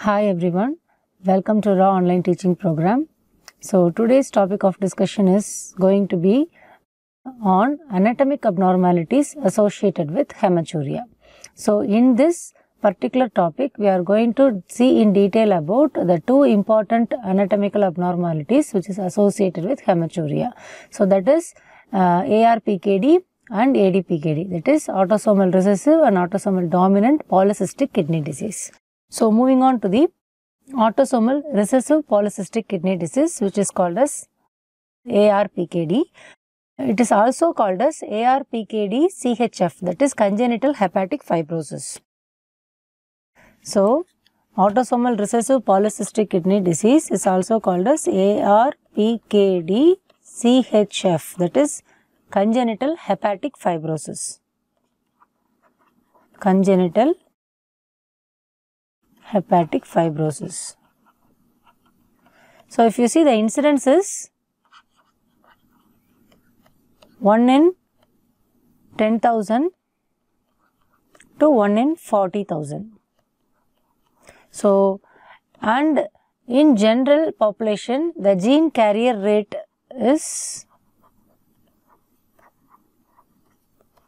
Hi everyone, welcome to Raaonline teaching program. So today's topic of discussion is going to be on anatomic abnormalities associated with hematuria. So in this particular topic, we are going to see in detail about the two important anatomical abnormalities which is associated with hematuria. So that is ARPKD and ADPKD, that is autosomal recessive and autosomal dominant polycystic kidney disease. So moving on to the autosomal recessive polycystic kidney disease, which is called as ARPKD. It is also called as ARPKD-CHF, that is congenital hepatic fibrosis. So autosomal recessive polycystic kidney disease is also called as ARPKD-CHF, that is congenital hepatic fibrosis. Congenital hepatic fibrosis. So if you see, the incidence is 1 in 10,000 to 1 in 40,000. So, and in general population, the gene carrier rate is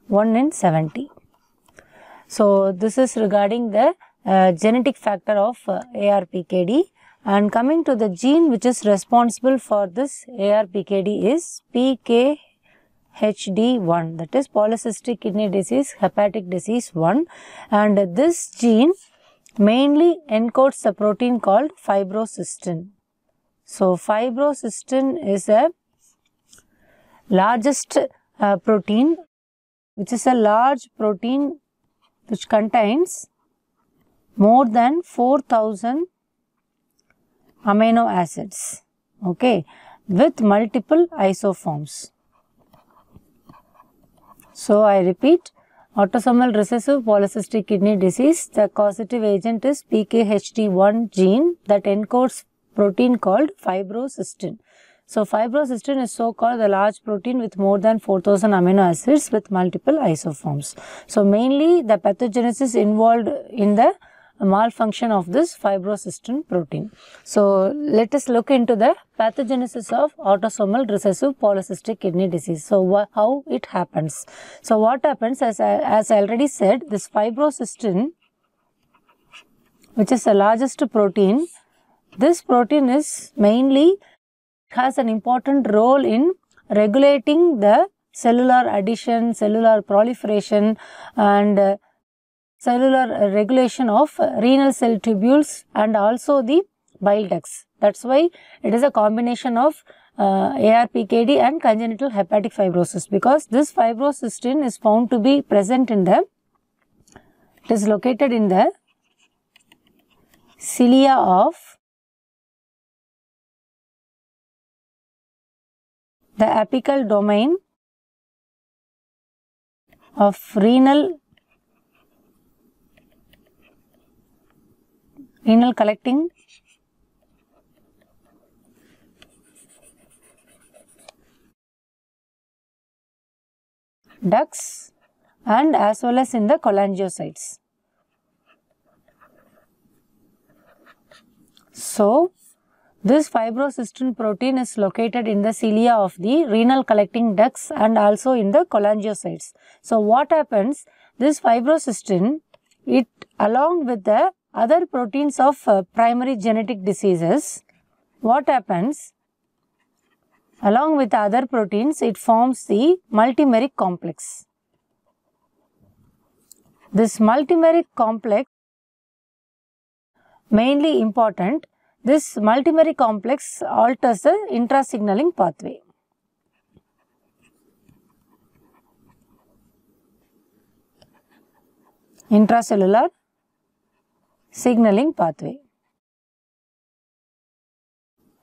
1 in 70. So this is regarding the genetic factor of ARPKD, and coming to the gene which is responsible for this ARPKD is PKHD1, that is polycystic kidney disease hepatic disease 1, and this gene mainly encodes the protein called fibrocystin. So fibrocystin is a largest protein, which is a large protein which contains more than 4,000 amino acids, okay, with multiple isoforms. So I repeat, autosomal recessive polycystic kidney disease, the causative agent is PKHD1 gene that encodes protein called fibrocystin. So fibrocystin is so called the large protein with more than 4,000 amino acids with multiple isoforms. So mainly the pathogenesis involved in the malfunction of this fibrocystin protein. So let us look into the pathogenesis of autosomal recessive polycystic kidney disease. So how it happens? So what happens, as I already said, this fibrocystin, which is the largest protein, this protein is mainly has an important role in regulating the cellular addition, cellular proliferation, and cellular regulation of renal cell tubules and also the bile ducts. That's why it is a combination of ARPKD and congenital hepatic fibrosis, because this fibrocystin is found to be present in the, it is located in the cilia of the apical domain of renal collecting ducts and as well as in the cholangiocytes. So this fibrocystin protein is located in the cilia of the renal collecting ducts and also in the cholangiocytes. So what happens, this fibrocystin, it along with the other proteins of primary genetic diseases, what happens, along with the other proteins, it forms the multimeric complex. This multimeric complex, mainly important, this multimeric complex alters the intrasignaling pathway. Intracellular signaling pathway.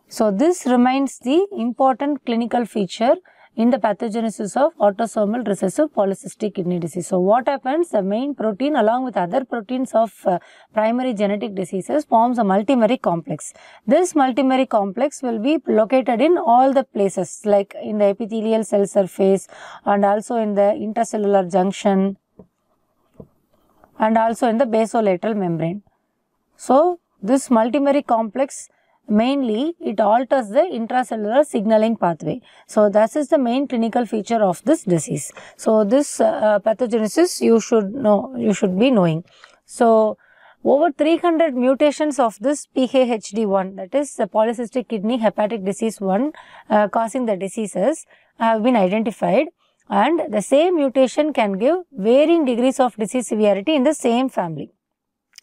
So this remains the important clinical feature in the pathogenesis of autosomal recessive polycystic kidney disease. So what happens, the main protein along with other proteins of primary genetic diseases forms a multimeric complex. This multimeric complex will be located in all the places, like in the epithelial cell surface and also in the intercellular junction and also in the basolateral membrane. So this multimeric complex mainly it alters the intracellular signaling pathway. So, that is the main clinical feature of this disease. So, this pathogenesis you should be knowing. So, over 300 mutations of this PKHD1, that is the polycystic kidney hepatic disease 1 causing the diseases have been identified, and the same mutation can give varying degrees of disease severity in the same family.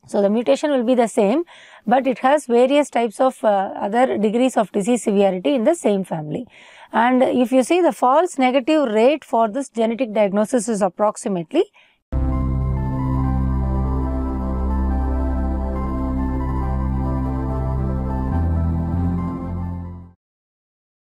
So, the mutation will be the same, but it has various types of other degrees of disease severity in the same family. And if you see, the false negative rate for this genetic diagnosis is approximately